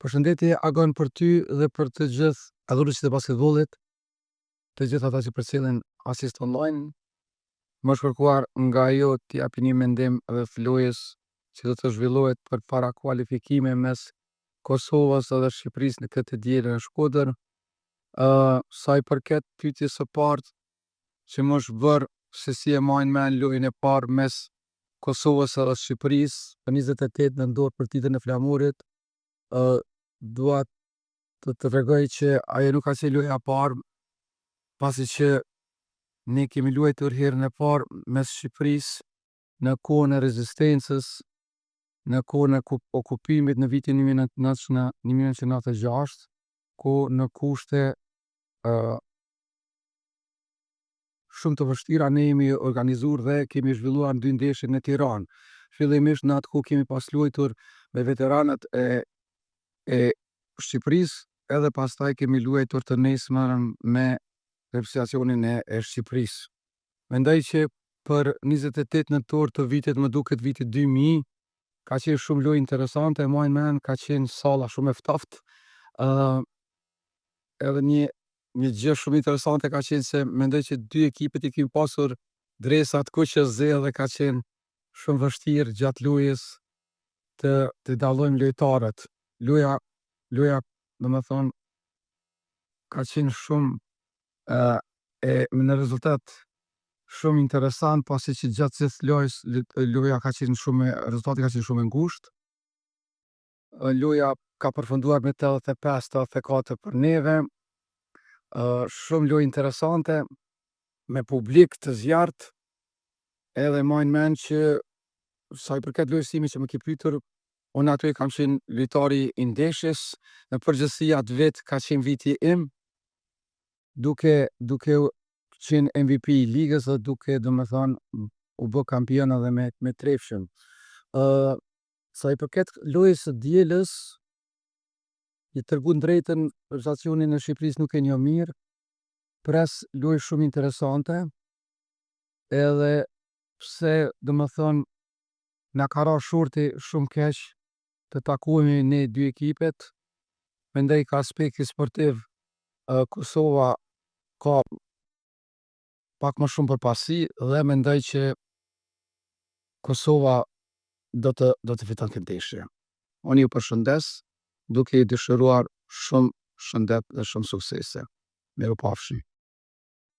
Përshëndetje agon për ty dhe për të gjithë adhuruesit e basketbollit, të gjithë ata që përcjellin asist online. Më është kërkuar nga ju të japni një mendim rreth lojës që do të zhvillohet përpara kualifikimeve mes Kosovës edhe Shqipërisë në këtë diell në Shkodër. Sa i përket pyetjes së parë që më është bërë se si e majnë men lojën e parë mes Kosovës edhe Shqipërisë për 28 nëntor për titullin e flamurit, dua të tregoj që ajo nuk ka qenë loja e parë, pasi që ne kemi luajtur herën e parë mes Shqipërisë në kohën e rezistencës, në kohën e okupimit në vitin 1996, ku në kushte shumë të vështira ne jemi organizuar dhe kemi zhvilluar 2 ndeshje në Tiranë. Fillimisht në atë kohë kemi pas luajtur me veteranët e Shqipërisë, edhe pastaj kemi luajtur të nesërmen me reprezentacionin e Shqipërisë. Mendoj që për 28 nëntor të vitit, më duket viti 2000, ka qenë shumë lojë interesante, majnë men, ka qenë salla shumë e ftoftë. Edhe një gjë shumë interesante ka qenë se mendoj që 2 ekipet i kemi pasur dresat kuqe dhe ka qenë shumë vështirë gjatë lojës të dallojmë lojtarët. Loja domethënë ka qenë shumë në rezultat shumë interesant, pasi që gjatë gjithë lojës loja ka qenë rezultati ka qenë shumë i ngushtë. Loja ka përfunduar me 85-84 për neve. Shumë lojë interesante me publik të zjarrt, edhe majnë men që sa i përket lojës time që më ke pyetur, unë aty kam qenë lojtari i ndeshjes. Në përgjithësi atë vit ka qenë viti im, duke qenë MVP i ligës dhe duke domethënë u bë kampion edhe me trefshëm. Sa i përket lojës së dielës, i tërgu drejtën, reprezentacioni në Shqipërisë nuk e njoh mirë, pres lojë shumë interesante, edhe pse domethënë na ka ra shurti shumë keq të takohemi ne 2 ekipet. Mendoj ka aspekti sportiv Kosova ka pak më shumë përparësi dhe mendoj që Kosova do të fiton këtë ndeshje. Unë ju përshëndes, duke i dëshiruar shumë shëndet dhe shumë suksese. Mirupafshim.